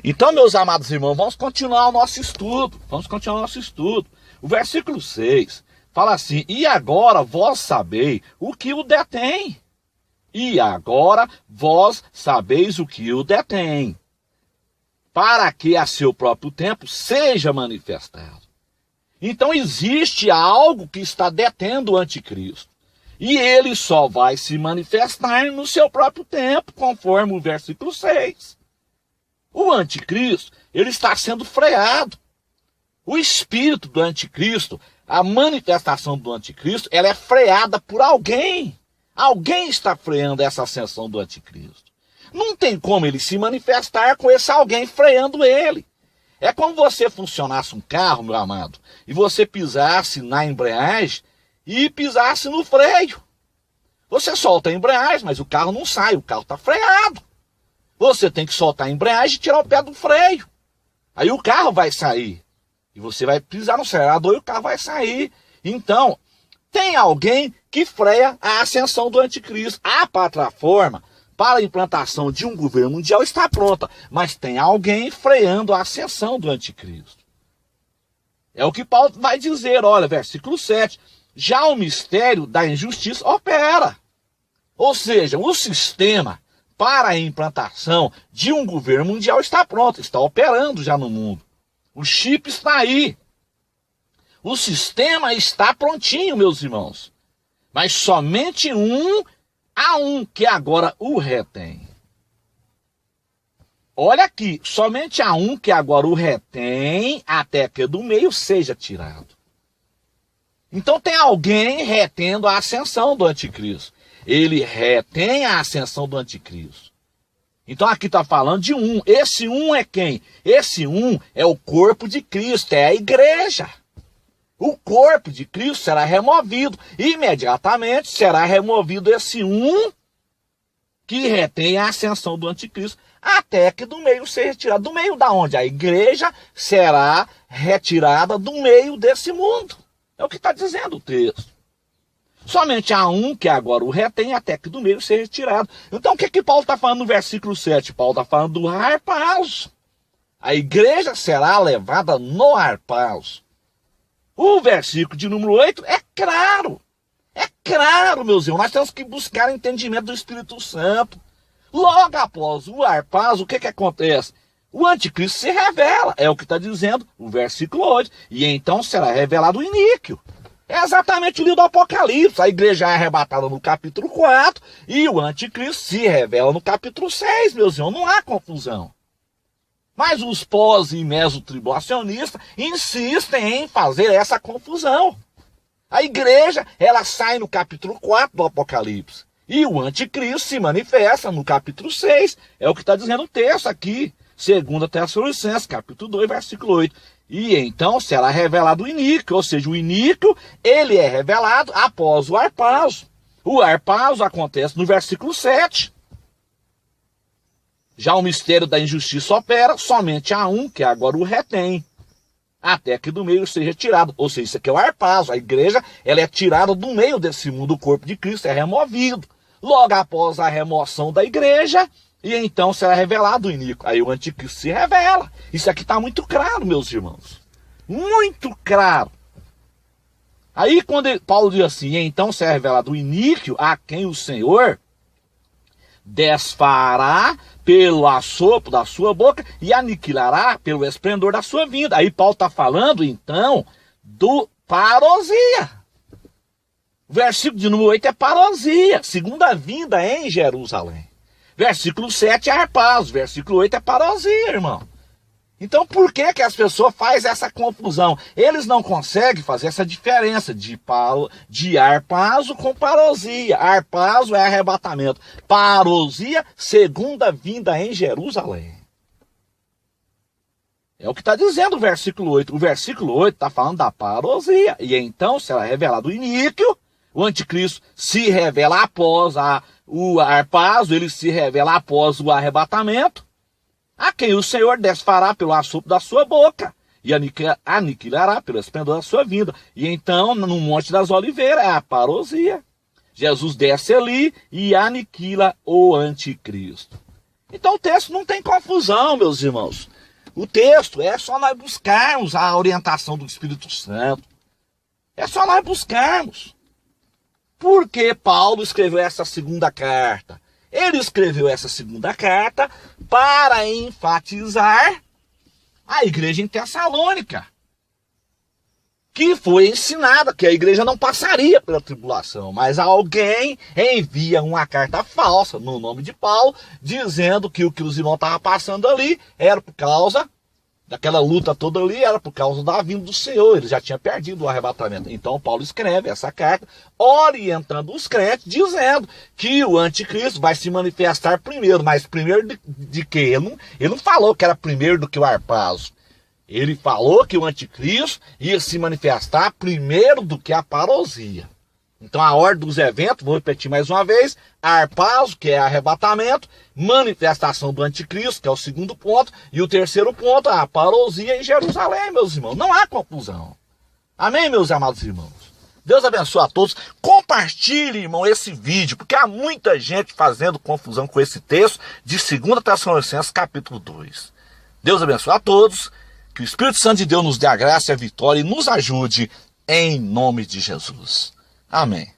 Então, meus amados irmãos, vamos continuar o nosso estudo. O versículo 6 fala assim: e agora vós sabeis o que o detém. E agora vós sabeis o que o detém, para que a seu próprio tempo seja manifestado. Então existe algo que está detendo o anticristo. E ele só vai se manifestar no seu próprio tempo, conforme o versículo 6. O anticristo, ele está sendo freado. O espírito do anticristo, a manifestação do anticristo, ela é freada por alguém. Alguém está freando essa ascensão do anticristo. Não tem como ele se manifestar com esse alguém freando ele. É como você funcionasse um carro, meu amado, e você pisasse na embreagem e pisasse no freio. Você solta a embreagem, mas o carro não sai, o carro está freado. Você tem que soltar a embreagem e tirar o pé do freio. Aí o carro vai sair. E você vai pisar no acelerador e o carro vai sair. Então, tem alguém que freia a ascensão do anticristo. A plataforma para a implantação de um governo mundial está pronta, mas tem alguém freando a ascensão do anticristo. É o que Paulo vai dizer, olha, versículo 7. Já o mistério da injustiça opera. Ou seja, o sistema para a implantação de um governo mundial está pronto, está operando já no mundo. O chip está aí. O sistema está prontinho, meus irmãos. Mas somente há um que agora o retém. Olha aqui, somente há um que agora o retém até que do meio seja tirado. Então tem alguém retendo a ascensão do anticristo. Ele retém a ascensão do anticristo. Então aqui está falando de um. Esse um é quem? Esse um é o corpo de Cristo, é a igreja. O corpo de Cristo será removido. Imediatamente será removido esse um que retém a ascensão do anticristo, até que do meio seja retirado. Do meio da onde? A igreja será retirada do meio desse mundo. É o que está dizendo o texto. Somente há um que agora o retém até que do meio seja retirado. Então o que Paulo está falando no versículo 7? Paulo está falando do harpazo. A igreja será levada no harpazo. O versículo de número 8 é claro. É claro, meus irmãos. Nós temos que buscar entendimento do Espírito Santo. Logo após o harpazo, o que acontece? O anticristo se revela. É o que está dizendo o versículo 8. E então será revelado o iníquo. É exatamente o livro do Apocalipse. A igreja é arrebatada no capítulo 4 e o anticristo se revela no capítulo 6, meus irmãos. Não há confusão. Mas os pós e mesotribulacionistas insistem em fazer essa confusão. A igreja, ela sai no capítulo 4 do Apocalipse. E o anticristo se manifesta no capítulo 6. É o que está dizendo o texto aqui. 2 Tessalonicenses, capítulo 2, versículo 8. E então será revelado o iníquo. Ou seja, o iníquo, ele é revelado após o harpazo. O harpazo acontece no versículo 7. Já o mistério da injustiça opera, somente há um que agora o retém, até que do meio seja tirado. Ou seja, isso aqui é o harpazo. A igreja, ela é tirada do meio desse mundo. O corpo de Cristo é removido. Logo após a remoção da igreja, e então será revelado o iníquo. Aí o anticristo se revela. Isso aqui está muito claro, meus irmãos. Muito claro. Aí quando Paulo diz assim, então será revelado o iníquo a quem o Senhor desfará pelo assopro da sua boca e aniquilará pelo esplendor da sua vinda. Aí Paulo está falando, então, do parousia. O versículo de número 8 é parousia, segunda vinda em Jerusalém. Versículo 7 é harpazo, versículo 8 é parousia, irmão. Então por que as pessoas fazem essa confusão? Eles não conseguem fazer essa diferença de harpazo com parousia. Harpazo é arrebatamento. Parousia, segunda vinda em Jerusalém. É o que está dizendo o versículo 8. O versículo 8 está falando da parousia. E então será revelado o iníquo. O anticristo se revela após o harpazo, ele se revela após o arrebatamento. A quem o Senhor desfará pelo assopro da sua boca e aniquilará pelo esplendor da sua vinda. E então, no Monte das Oliveiras, é a parousia. Jesus desce ali e aniquila o anticristo. Então o texto não tem confusão, meus irmãos. O texto é só nós buscarmos a orientação do Espírito Santo. É só nós buscarmos. Por que Paulo escreveu essa segunda carta? Ele escreveu essa segunda carta para enfatizar a igreja em Tessalônica, que foi ensinada que a igreja não passaria pela tribulação, mas alguém envia uma carta falsa no nome de Paulo, dizendo que o que os irmãos estavam passando ali era por causa daquela luta toda ali, era por causa da vinda do Senhor. Ele já tinha perdido o arrebatamento. Então Paulo escreve essa carta orientando os crentes, dizendo que o anticristo vai se manifestar primeiro. Mas primeiro de quê? Ele não falou que era primeiro do que o Harpazo. Ele falou que o anticristo ia se manifestar primeiro do que a parousia. Então a ordem dos eventos, vou repetir mais uma vez: Harpazo, que é arrebatamento, manifestação do anticristo, que é o segundo ponto, e o terceiro ponto, a parousia em Jerusalém, meus irmãos. Não há confusão. Amém, meus amados irmãos? Deus abençoe a todos. Compartilhe, irmão, esse vídeo, porque há muita gente fazendo confusão com esse texto de 2 Tessalonicenses, capítulo 2. Deus abençoe a todos. Que o Espírito Santo de Deus nos dê a graça e a vitória e nos ajude em nome de Jesus. Amém.